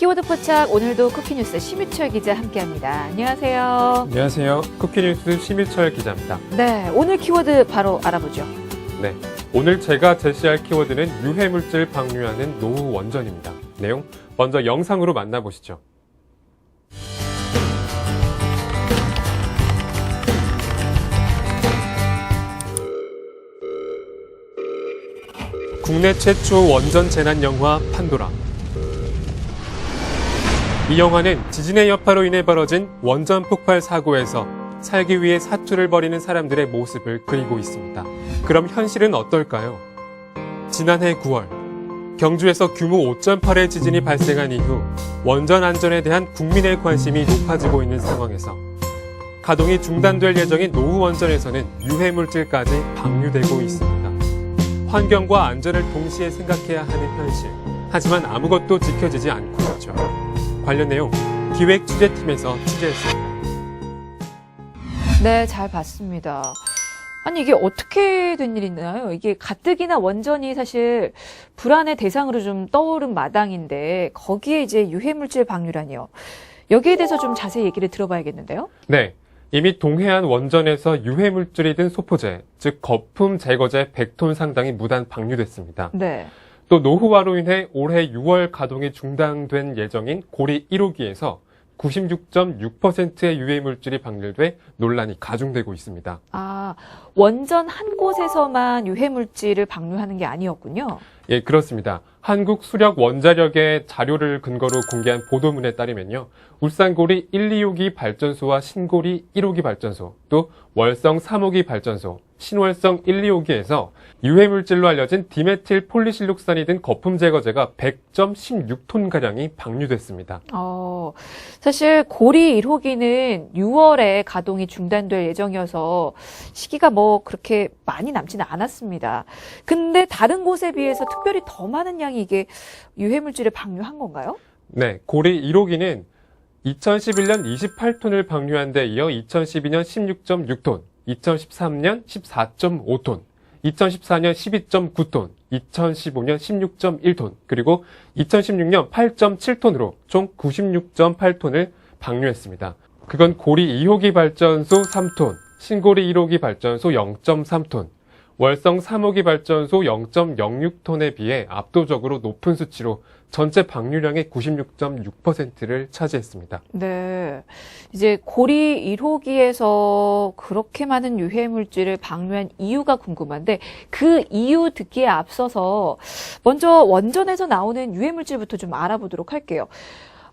키워드 포착 오늘도 쿠키뉴스 심유철 기자 함께합니다. 안녕하세요. 안녕하세요. 쿠키뉴스 심유철 기자입니다. 네, 오늘 키워드 바로 알아보죠. 네, 오늘 제가 제시할 키워드는 유해물질 방류하는 노후 원전입니다. 내용 먼저 영상으로 만나보시죠. 국내 최초 원전 재난 영화 판도라. 이 영화는 지진의 여파로 인해 벌어진 원전 폭발 사고에서 살기 위해 사투를 벌이는 사람들의 모습을 그리고 있습니다. 그럼 현실은 어떨까요? 지난해 9월 경주에서 규모 5.8의 지진이 발생한 이후 원전 안전에 대한 국민의 관심이 높아지고 있는 상황에서 가동이 중단될 예정인 노후 원전에서는 유해물질까지 방류되고 있습니다. 환경과 안전을 동시에 생각해야 하는 현실. 하지만 아무것도 지켜지지 않고 있죠. 관련 내용 기획취재팀에서 취재했습니다. 네, 잘 봤습니다. 아니 이게 어떻게 된 일이나요? 이게 가뜩이나 원전이 사실 불안의 대상으로 좀 떠오른 마당인데 거기에 이제 유해물질 방류라니요. 여기에 대해서 좀 자세히 얘기를 들어봐야겠는데요. 네. 이미 동해안 원전에서 유해물질이 든 소포제, 즉 거품 제거제 100톤 상당이 무단 방류됐습니다. 네. 또 노후화로 인해 올해 6월 가동이 중단된 예정인 고리 1호기에서 96.6%의 유해물질이 방류돼 논란이 가중되고 있습니다. 아, 원전 한 곳에서만 유해물질을 방류하는 게 아니었군요. 예, 그렇습니다. 한국수력원자력의 자료를 근거로 공개한 보도문에 따르면요. 울산고리 1, 2호기 발전소와 신고리 1호기 발전소, 또 월성 3호기 발전소, 신월성 1, 2호기에서 유해물질로 알려진 디메틸 폴리실록산이 든 거품 제거제가 100.16톤가량이 방류됐습니다. 사실 고리 1호기는 6월에 가동이 중단될 예정이어서 시기가 뭐 그렇게 많이 남지는 않았습니다. 근데 다른 곳에 비해서 특별히 더 많은 양이 이게 유해물질을 방류한 건가요? 네, 고리 1호기는 2011년 28톤을 방류한 데 이어 2012년 16.6톤, 2013년 14.5톤, 2014년 12.9톤, 2015년 16.1톤, 그리고 2016년 8.7톤으로 총 96.8톤을 방류했습니다. 그건 고리 2호기 발전소 3톤, 신고리 1호기 발전소 0.3톤, 월성 3호기 발전소 0.06톤에 비해 압도적으로 높은 수치로 전체 방류량의 96.6%를 차지했습니다. 네. 이제 고리 1호기에서 그렇게 많은 유해물질을 방류한 이유가 궁금한데 그 이유 듣기에 앞서서 먼저 원전에서 나오는 유해물질부터 좀 알아보도록 할게요.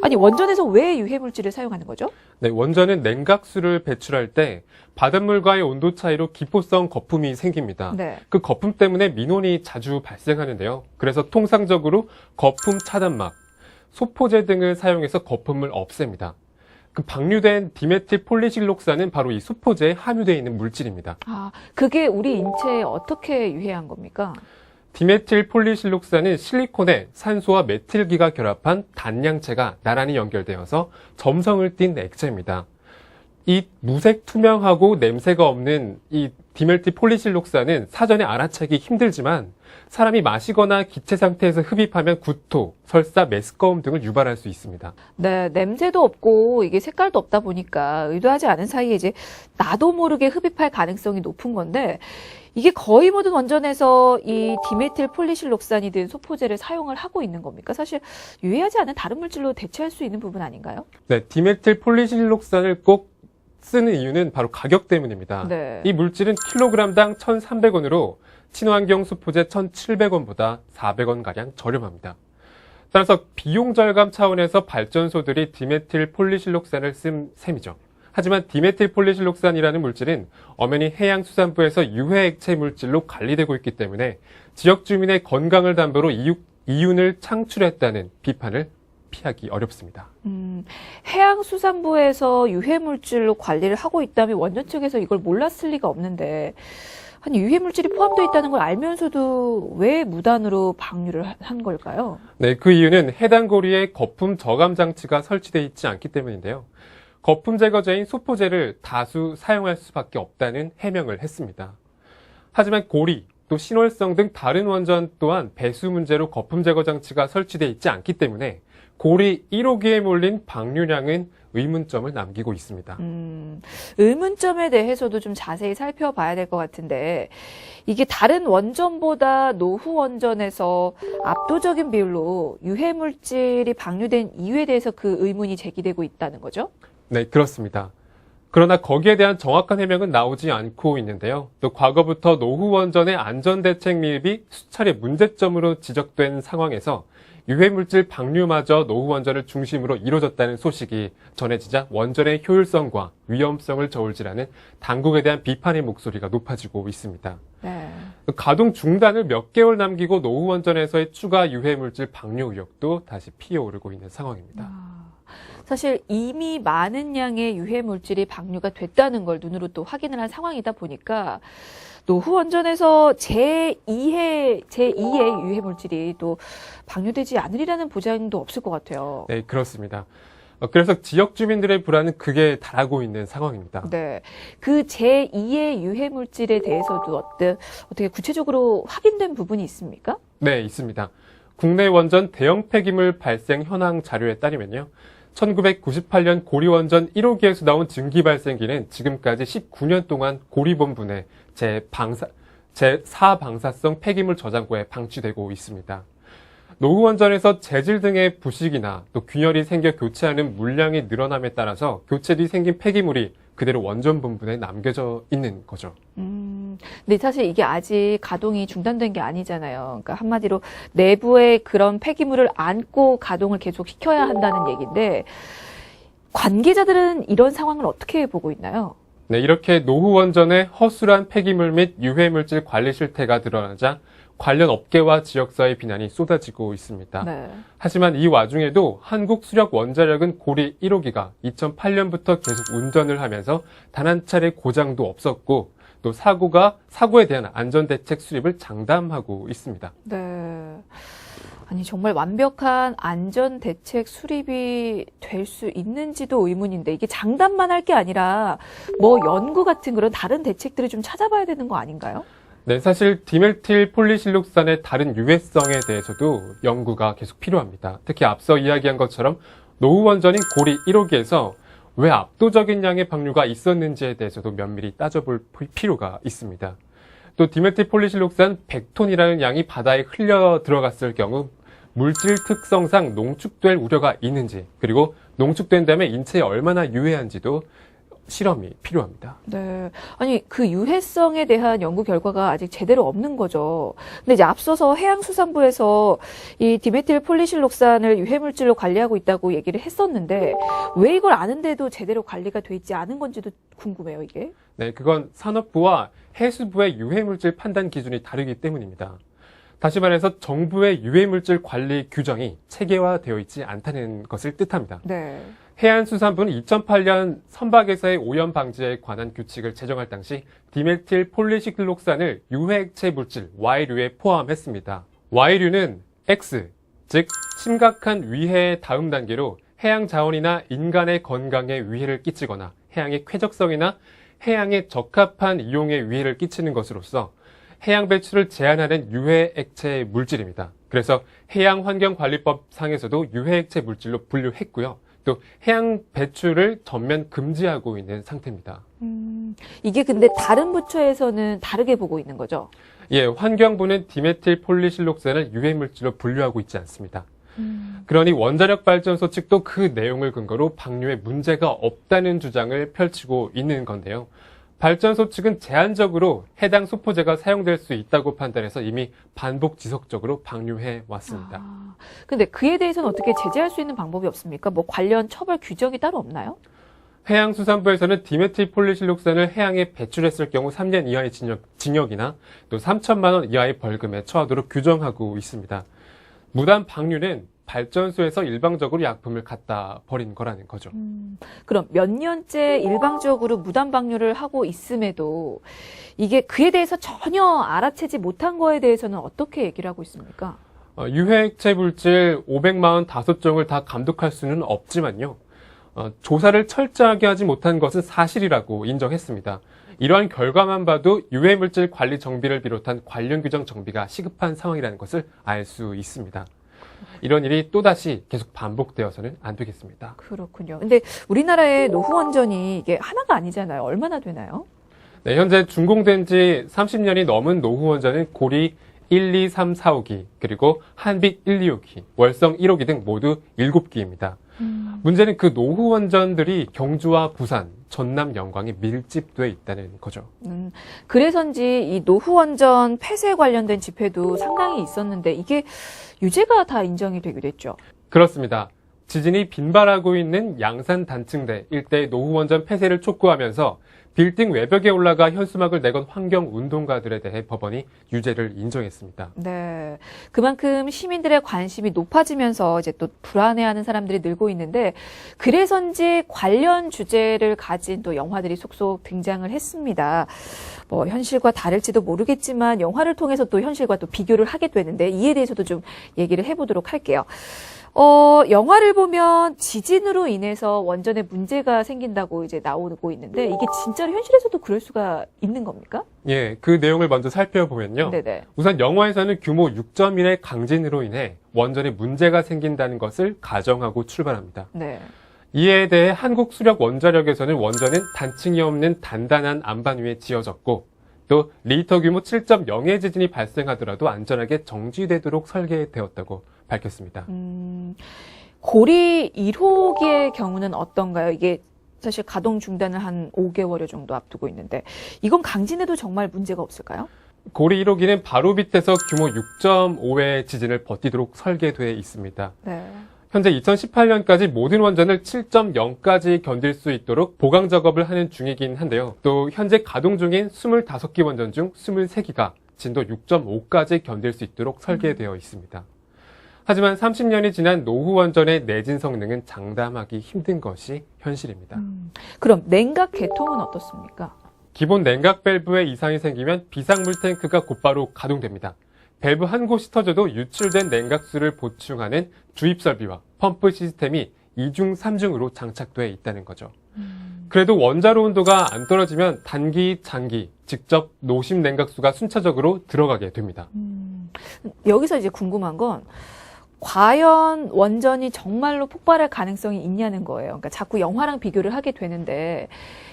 아니, 원전에서 왜 유해물질을 사용하는 거죠? 네, 원전은 냉각수를 배출할 때 바닷물과의 온도 차이로 기포성 거품이 생깁니다. 네. 그 거품 때문에 민원이 자주 발생하는데요. 그래서 통상적으로 거품 차단막, 소포제 등을 사용해서 거품을 없앱니다. 그 방류된 디메틸 폴리실록산은 바로 이 소포제에 함유되어 있는 물질입니다. 아, 그게 우리 인체에 어떻게 유해한 겁니까? 디메틸 폴리실록산은 실리콘에 산소와 메틸기가 결합한 단양체가 나란히 연결되어서 점성을 띤 액체입니다. 이 무색 투명하고 냄새가 없는 이 디메틸 폴리실록산은 사전에 알아채기 힘들지만 사람이 마시거나 기체 상태에서 흡입하면 구토, 설사, 메스꺼움 등을 유발할 수 있습니다. 네, 냄새도 없고 이게 색깔도 없다 보니까 의도하지 않은 사이에 이제 나도 모르게 흡입할 가능성이 높은 건데 이게 거의 모든 원전에서 이 디메틸 폴리실록산이 든 소포제를 사용을 하고 있는 겁니까? 사실 유해하지 않은 다른 물질로 대체할 수 있는 부분 아닌가요? 네, 디메틸 폴리실록산을 꼭 쓰는 이유는 바로 가격 때문입니다. 네. 이 물질은 킬로그램당 1,300원으로 친환경 소포제 1,700원보다 400원가량 저렴합니다. 따라서 비용 절감 차원에서 발전소들이 디메틸 폴리실록산을 쓴 셈이죠. 하지만 디메틸 폴리실록산이라는 물질은 엄연히 해양수산부에서 유해액체 물질로 관리되고 있기 때문에 지역 주민의 건강을 담보로 이윤을 창출했다는 비판을 피하기 어렵습니다. 해양수산부에서 유해물질로 관리를 하고 있다면 원전 측에서 이걸 몰랐을 리가 없는데 아니 유해물질이 포함되어 있다는 걸 알면서도 왜 무단으로 방류를 한 걸까요? 네, 그 이유는 해당 고리에 거품 저감 장치가 설치되어 있지 않기 때문인데요. 거품 제거제인 소포제를 다수 사용할 수밖에 없다는 해명을 했습니다. 하지만 고리, 또 신월성 등 다른 원전 또한 배수 문제로 거품 제거 장치가 설치되어 있지 않기 때문에 고리 1호기에 몰린 방류량은 의문점을 남기고 있습니다. 의문점에 대해서도 좀 자세히 살펴봐야 될 것 같은데 이게 다른 원전보다 노후 원전에서 압도적인 비율로 유해 물질이 방류된 이유에 대해서 그 의문이 제기되고 있다는 거죠? 네, 그렇습니다. 그러나 거기에 대한 정확한 해명은 나오지 않고 있는데요. 또 과거부터 노후 원전의 안전대책 미흡이 수차례 문제점으로 지적된 상황에서 유해물질 방류마저 노후 원전을 중심으로 이루어졌다는 소식이 전해지자 원전의 효율성과 위험성을 저울질하는 당국에 대한 비판의 목소리가 높아지고 있습니다. 네. 가동 중단을 몇 개월 남기고 노후 원전에서의 추가 유해물질 방류 의혹도 다시 피어오르고 있는 상황입니다. 사실 이미 많은 양의 유해 물질이 방류가 됐다는 걸 눈으로 또 확인을 한 상황이다 보니까 노후 원전에서 제2의 유해 물질이 또 방류되지 않으리라는 보장도 없을 것 같아요. 네, 그렇습니다. 그래서 지역 주민들의 불안은 극에 달하고 있는 상황입니다. 네. 그 제2의 유해 물질에 대해서도 어떻게 구체적으로 확인된 부분이 있습니까? 네, 있습니다. 국내 원전 대형 폐기물 발생 현황 자료에 따르면요. 1998년 고리원전 1호기에서 나온 증기 발생기는 지금까지 19년 동안 고리본분의 제4방사성 폐기물 저장고에 방치되고 있습니다. 노후 원전에서 재질 등의 부식이나 또 균열이 생겨 교체하는 물량이 늘어남에 따라서 교체 뒤 생긴 폐기물이 그대로 원전 본분에 남겨져 있는 거죠. 근데 사실 이게 아직 가동이 중단된 게 아니잖아요. 그러니까 한마디로 내부에 그런 폐기물을 안고 가동을 계속 시켜야 한다는 얘기인데 관계자들은 이런 상황을 어떻게 보고 있나요? 네, 이렇게 노후 원전의 허술한 폐기물 및 유해물질 관리 실태가 드러나자 관련 업계와 지역사회의 비난이 쏟아지고 있습니다. 네. 하지만 이 와중에도 한국수력원자력은 고리 1호기가 2008년부터 계속 운전을 하면서 단 한 차례 고장도 없었고 또 사고에 대한 안전대책 수립을 장담하고 있습니다. 네. 아니 정말 완벽한 안전대책 수립이 될 수 있는지도 의문인데 이게 장담만 할 게 아니라 뭐 연구 같은 그런 다른 대책들을 좀 찾아봐야 되는 거 아닌가요? 네, 사실 디메틸 폴리실록산의 다른 유해성에 대해서도 연구가 계속 필요합니다. 특히 앞서 이야기한 것처럼 노후 원전인 고리 1호기에서 왜 압도적인 양의 방류가 있었는지에 대해서도 면밀히 따져볼 필요가 있습니다. 또 디메틸 폴리실록산 100톤이라는 양이 바다에 흘려 들어갔을 경우 물질 특성상 농축될 우려가 있는지 그리고 농축된 다음에 인체에 얼마나 유해한지도 실험이 필요합니다. 네. 아니, 그 유해성에 대한 연구 결과가 아직 제대로 없는 거죠. 근데 이제 앞서서 해양수산부에서 이 디메틸 폴리실록산을 유해물질로 관리하고 있다고 얘기를 했었는데 왜 이걸 아는데도 제대로 관리가 돼 있지 않은 건지도 궁금해요, 이게. 네, 그건 산업부와 해수부의 유해물질 판단 기준이 다르기 때문입니다. 다시 말해서 정부의 유해물질 관리 규정이 체계화되어 있지 않다는 것을 뜻합니다. 네. 해양수산부는 2008년 선박에서의 오염 방지에 관한 규칙을 제정할 당시 디메틸 폴리시클록산을 유해액체 물질 Y류에 포함했습니다. Y류는 X, 즉 심각한 위해의 다음 단계로 해양 자원이나 인간의 건강에 위해를 끼치거나 해양의 쾌적성이나 해양에 적합한 이용에 위해를 끼치는 것으로서 해양 배출을 제한하는 유해액체 물질입니다. 그래서 해양환경관리법 상에서도 유해액체 물질로 분류했고요. 또 해양 배출을 전면 금지하고 있는 상태입니다. 이게 근데 다른 부처에서는 다르게 보고 있는 거죠? 예, 환경부는 디메틸 폴리실록산을 유해물질로 분류하고 있지 않습니다. 그러니 원자력 발전소 측도 그 내용을 근거로 방류에 문제가 없다는 주장을 펼치고 있는 건데요. 발전소 측은 제한적으로 해당 수포제가 사용될 수 있다고 판단해서 이미 반복 지속적으로 방류해 왔습니다. 근데 그에 대해서는 어떻게 제재할 수 있는 방법이 없습니까? 뭐 관련 처벌 규정이 따로 없나요? 해양수산부에서는 디메틸 폴리실록산을 해양에 배출했을 경우 3년 이하의 징역이나 또 3천만 원 이하의 벌금에 처하도록 규정하고 있습니다. 무단 방류는 발전소에서 일방적으로 약품을 갖다 버린 거라는 거죠. 그럼 몇 년째 일방적으로 무단 방류를 하고 있음에도 이게 그에 대해서 전혀 알아채지 못한 거에 대해서는 어떻게 얘기를 하고 있습니까? 유해액체 물질 545종을 다 감독할 수는 없지만요. 조사를 철저하게 하지 못한 것은 사실이라고 인정했습니다. 이러한 결과만 봐도 유해물질 관리 정비를 비롯한 관련 규정 정비가 시급한 상황이라는 것을 알 수 있습니다. 이런 일이 또다시 계속 반복되어서는 안 되겠습니다. 그렇군요. 근데 우리나라의 노후 원전이 이게 하나가 아니잖아요. 얼마나 되나요? 네, 현재 준공된 지 30년이 넘은 노후 원전은 고리 1, 2, 3, 4, 5기, 그리고 한빛 1, 2, 5기, 월성 1호기 등 모두 7기입니다. 문제는 그 노후 원전들이 경주와 부산, 전남, 영광에 밀집돼 있다는 거죠. 그래서인지 이 노후 원전 폐쇄 관련된 집회도 상당히 있었는데 이게 유죄가 다 인정이 되기도 했죠. 그렇습니다. 지진이 빈발하고 있는 양산 단층대 일대의 노후 원전 폐쇄를 촉구하면서 빌딩 외벽에 올라가 현수막을 내건 환경 운동가들에 대해 법원이 유죄를 인정했습니다. 네. 그만큼 시민들의 관심이 높아지면서 이제 또 불안해하는 사람들이 늘고 있는데 그래서인지 관련 주제를 가진 또 영화들이 속속 등장을 했습니다. 뭐 현실과 다를지도 모르겠지만 영화를 통해서 또 현실과 또 비교를 하게 되는데 이에 대해서도 좀 얘기를 해보도록 할게요. 영화를 보면 지진으로 인해서 원전에 문제가 생긴다고 이제 나오고 있는데 이게 진짜로 현실에서도 그럴 수가 있는 겁니까? 예, 그 내용을 먼저 살펴보면요. 네네. 우선 영화에서는 규모 6.1의 강진으로 인해 원전에 문제가 생긴다는 것을 가정하고 출발합니다. 네. 이에 대해 한국수력원자력에서는 원전은 단층이 없는 단단한 안반 위에 지어졌고 또 리히터 규모 7.0의 지진이 발생하더라도 안전하게 정지되도록 설계되었다고 밝혔습니다. 고리 1호기의 경우는 어떤가요? 이게 사실 가동 중단을 한 5개월 정도 앞두고 있는데 이건 강진에도 정말 문제가 없을까요? 고리 1호기는 바로 밑에서 규모 6.5의 지진을 버티도록 설계되어 있습니다. 네. 현재 2018년까지 모든 원전을 7.0까지 견딜 수 있도록 보강 작업을 하는 중이긴 한데요. 또 현재 가동 중인 25기 원전 중 23기가 진도 6.5까지 견딜 수 있도록 설계되어 있습니다. 하지만 30년이 지난 노후 원전의 내진 성능은 장담하기 힘든 것이 현실입니다. 그럼 냉각 개통은 어떻습니까? 기본 냉각 밸브에 이상이 생기면 비상물 탱크가 곧바로 가동됩니다. 밸브 한 곳이 터져도 유출된 냉각수를 보충하는 주입 설비와 펌프 시스템이 2중, 3중으로 장착돼 있다는 거죠. 그래도 원자로 온도가 안 떨어지면 단기, 장기, 직접 노심 냉각수가 순차적으로 들어가게 됩니다. 여기서 이제 궁금한 건 과연 원전이 정말로 폭발할 가능성이 있냐는 거예요. 그러니까 자꾸 영화랑 비교를 하게 되는데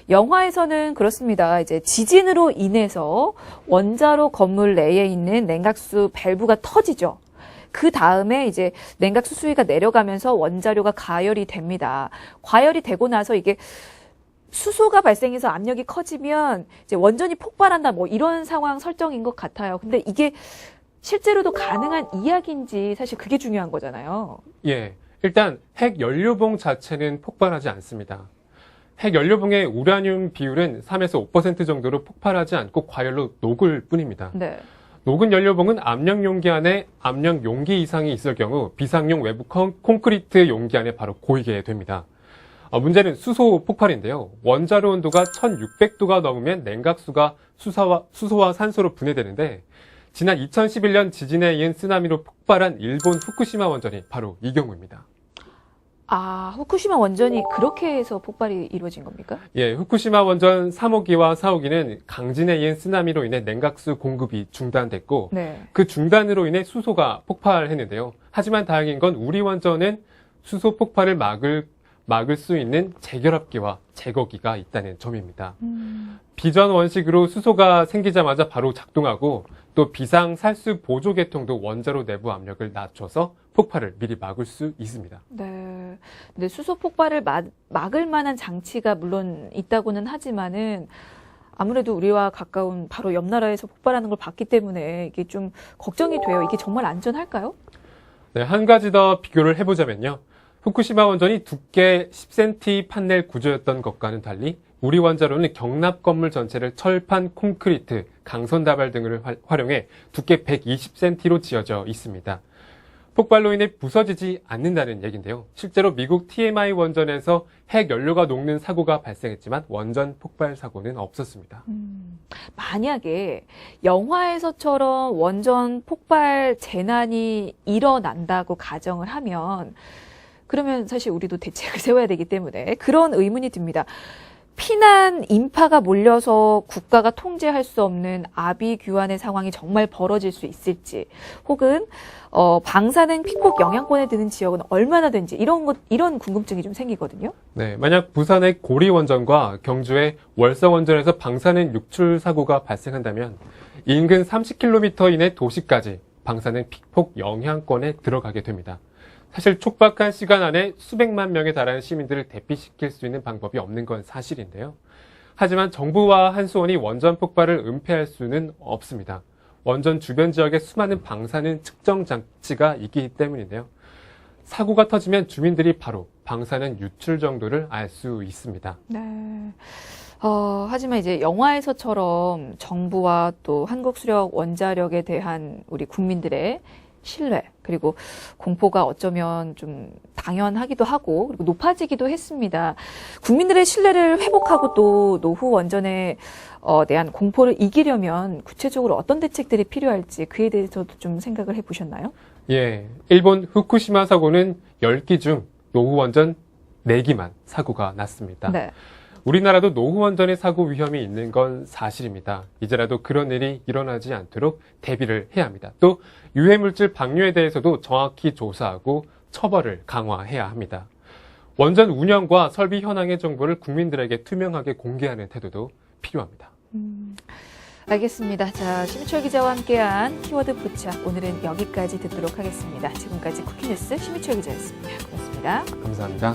영화에서는 그렇습니다. 이제 지진으로 인해서 원자로 건물 내에 있는 냉각수 밸브가 터지죠. 그 다음에 이제 냉각수 수위가 내려가면서 원자료가 가열이 됩니다. 가열이 되고 나서 이게 수소가 발생해서 압력이 커지면 이제 원전이 폭발한다 뭐 이런 상황 설정인 것 같아요. 근데 이게 실제로도 가능한 이야기인지 사실 그게 중요한 거잖아요. 예, 일단 핵 연료봉 자체는 폭발하지 않습니다. 핵 연료봉의 우라늄 비율은 3에서 5% 정도로 폭발하지 않고 과열로 녹을 뿐입니다. 네. 녹은 연료봉은 압력 용기 안에 압력 용기 이상이 있을 경우 비상용 외부 콘크리트 용기 안에 바로 고이게 됩니다. 문제는 수소 폭발인데요. 원자로 온도가 1600도가 넘으면 냉각수가 수소와 산소로 분해되는데 지난 2011년 지진에 이은 쓰나미로 폭발한 일본 후쿠시마 원전이 바로 이 경우입니다. 아, 후쿠시마 원전이 그렇게 해서 폭발이 이루어진 겁니까? 예, 후쿠시마 원전 3호기와 4호기는 강진에 이은 쓰나미로 인해 냉각수 공급이 중단됐고 네. 그 중단으로 인해 수소가 폭발했는데요. 하지만 다행인 건 우리 원전은 수소 폭발을 막을 수 있는 재결합기와 제거기가 있다는 점입니다. 비전 원식으로 수소가 생기자마자 바로 작동하고 또 비상 살수 보조 계통도 원자로 내부 압력을 낮춰서 폭발을 미리 막을 수 있습니다. 네. 근데 수소 폭발을 막을 만한 장치가 물론 있다고는 하지만은 아무래도 우리와 가까운 바로 옆 나라에서 폭발하는 걸 봤기 때문에 이게 좀 걱정이 돼요. 이게 정말 안전할까요? 네, 한 가지 더 비교를 해보자면요. 후쿠시마 원전이 두께 10cm 판넬 구조였던 것과는 달리 우리 원자로는 경납 건물 전체를 철판, 콘크리트, 강선 다발 등을 활용해 두께 120cm로 지어져 있습니다. 폭발로 인해 부서지지 않는다는 얘기인데요. 실제로 미국 TMI 원전에서 핵 연료가 녹는 사고가 발생했지만 원전 폭발 사고는 없었습니다. 만약에 영화에서처럼 원전 폭발 재난이 일어난다고 가정을 하면 그러면 사실 우리도 대책을 세워야 되기 때문에 그런 의문이 듭니다. 피난 인파가 몰려서 국가가 통제할 수 없는 아비규환의 상황이 정말 벌어질 수 있을지, 혹은 방사능 픽폭 영향권에 드는 지역은 얼마나 된지 이런 궁금증이 좀 생기거든요. 네, 만약 부산의 고리 원전과 경주의 월성 원전에서 방사능 유출 사고가 발생한다면 인근 30km 이내 도시까지 방사능 픽폭 영향권에 들어가게 됩니다. 사실 촉박한 시간 안에 수백만 명에 달하는 시민들을 대피시킬 수 있는 방법이 없는 건 사실인데요. 하지만 정부와 한수원이 원전 폭발을 은폐할 수는 없습니다. 원전 주변 지역에 수많은 방사능 측정 장치가 있기 때문인데요. 사고가 터지면 주민들이 바로 방사능 유출 정도를 알 수 있습니다. 네. 하지만 이제 영화에서처럼 정부와 또 한국수력 원자력에 대한 우리 국민들의 신뢰, 그리고 공포가 어쩌면 좀 당연하기도 하고, 그리고 높아지기도 했습니다. 국민들의 신뢰를 회복하고 또 노후 원전에 대한 공포를 이기려면 구체적으로 어떤 대책들이 필요할지 그에 대해서도 좀 생각을 해보셨나요? 예, 일본 후쿠시마 사고는 10기 중 노후 원전 4기만 사고가 났습니다. 네. 우리나라도 노후 원전의 사고 위험이 있는 건 사실입니다. 이제라도 그런 일이 일어나지 않도록 대비를 해야 합니다. 또 유해물질 방류에 대해서도 정확히 조사하고 처벌을 강화해야 합니다. 원전 운영과 설비 현황의 정보를 국민들에게 투명하게 공개하는 태도도 필요합니다. 알겠습니다. 자, 심희철 기자와 함께한 키워드 포착, 오늘은 여기까지 듣도록 하겠습니다. 지금까지 쿠키뉴스 심희철 기자였습니다. 고맙습니다. 감사합니다.